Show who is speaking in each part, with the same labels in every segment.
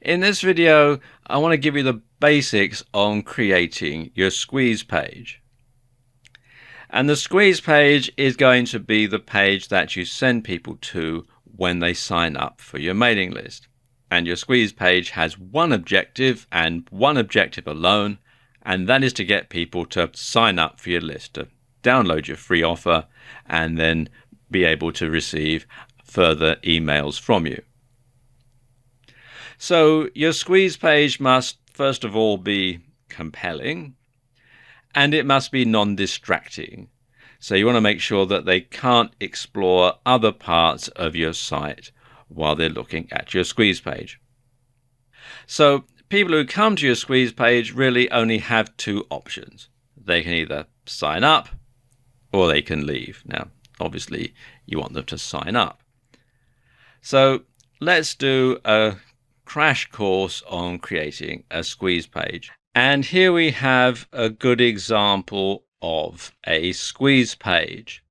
Speaker 1: In this video, I want to give you the basics on creating your squeeze page. And the squeeze page is going to be the page that you send people to when they sign up for your mailing list. And your squeeze page has one objective and one objective alone, and that is to get people to sign up for your list, to download your free offer, and then be able to receive further emails from you. So your squeeze page must first of all be compelling, and it must be non-distracting. So you want to make sure that they can't explore other parts of your site while they're looking at your squeeze page. So people who come to your squeeze page really only have two options. They can either sign up or they can leave. Now, obviously, you want them to sign up. So let's do a crash course on creating a squeeze page. And here we have a good example of a squeeze page.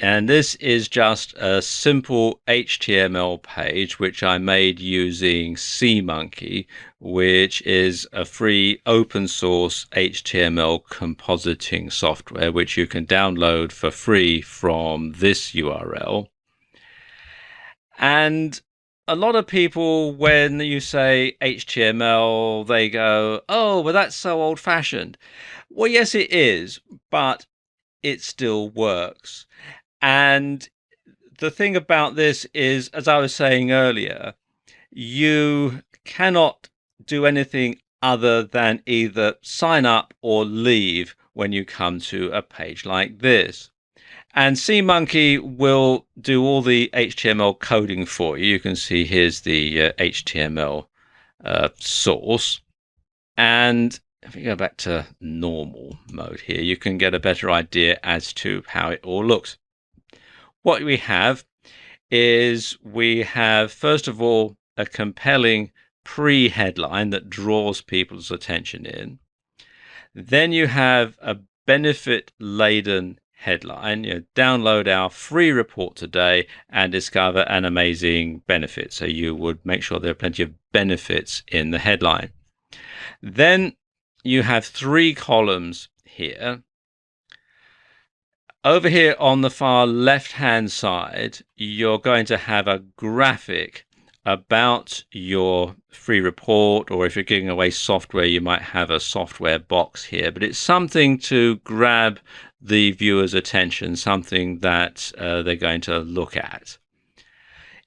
Speaker 1: And this is just a simple HTML page which I made using SeaMonkey, which is a free open source HTML compositing software which you can download for free from this URL. And a lot of people, when you say HTML, they go, oh, well, that's so old-fashioned. Well, yes, it is, but it still works. And the thing about this is, as I was saying earlier, you cannot do anything other than either sign up or leave when you come to a page like this. And SeaMonkey will do all the HTML coding for you. You can see here's the HTML source. And if we go back to normal mode here, you can get a better idea as to how it all looks. What we have is we have, first of all, a compelling pre-headline that draws people's attention in. Then you have a benefit-laden headline, download our free report today and discover an amazing benefit. So you would make sure there are plenty of benefits in the headline. Then you have three columns here. Over here on the far left-hand side, you're going to have a graphic about your free report, or if you're giving away software, you might have a software box here, but it's something to grab the viewer's attention, something that they're going to look at.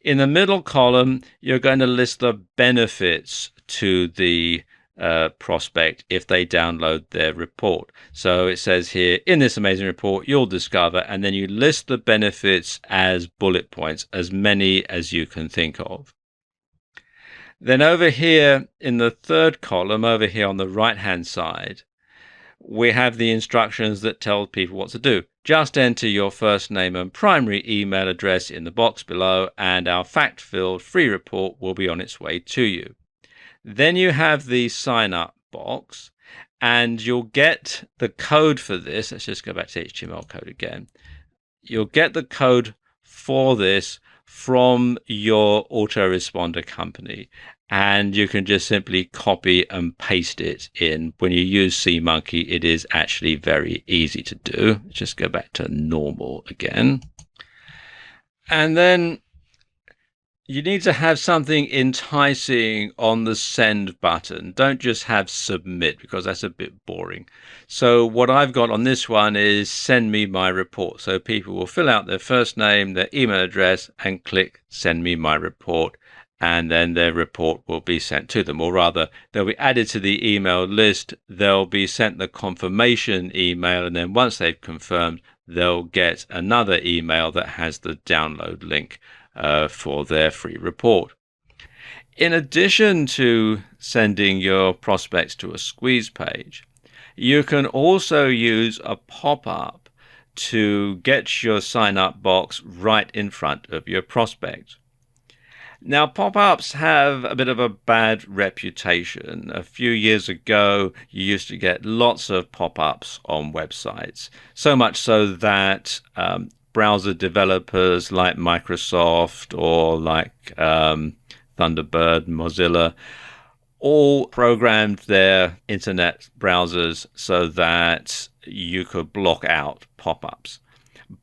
Speaker 1: In the middle column, you're going to list the benefits to the prospect if they download their report. So it says here, in this amazing report, you'll discover, and then you list the benefits as bullet points, as many as you can think of. Then over here in the third column, over here on the right-hand side, we have the instructions that tell people what to do. Just enter your first name and primary email address in the box below, and our fact-filled free report will be on its way to you. Then you have the sign-up box, and you'll get the code for this. Let's just go back to HTML code again. You'll get the code for this from your autoresponder company, and you can just simply copy and paste it in. When you use SeaMonkey, it is actually very easy to do. Just go back to normal again. And then you need to have something enticing on the send button. Don't just have submit, because that's a bit boring. So what I've got on this one is send me my report. So people will fill out their first name, their email address, and click send me my report. And then their report will be sent to them, or rather they'll be added to the email list. They'll be sent the confirmation email, and then once they've confirmed, they'll get another email that has the download link for their free report. In addition to sending your prospects to a squeeze page, you can also use a pop-up to get your sign-up box right in front of your prospect. Now, pop-ups have a bit of a bad reputation. A few years ago, you used to get lots of pop-ups on websites, so much so that browser developers like Microsoft or like Thunderbird, Mozilla, all programmed their internet browsers so that you could block out pop-ups.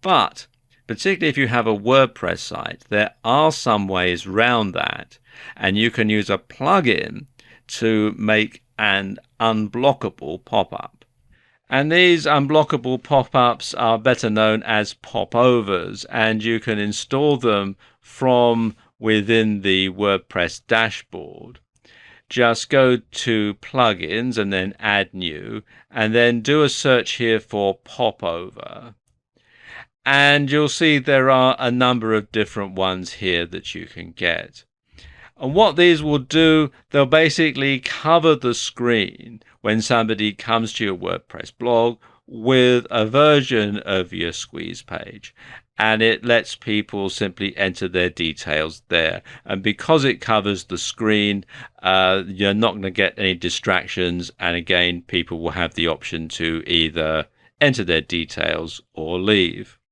Speaker 1: But particularly if you have a WordPress site, there are some ways around that, and you can use a plugin to make an unblockable pop-up. And these unblockable pop-ups are better known as popovers, and you can install them from within the WordPress dashboard. Just go to plugins and then add new, and then do a search here for popover. And you'll see there are a number of different ones here that you can get. And what these will do, they'll basically cover the screen when somebody comes to your WordPress blog with a version of your squeeze page. And it lets people simply enter their details there. And because it covers the screen, you're not going to get any distractions. And again, people will have the option to either enter their details or leave.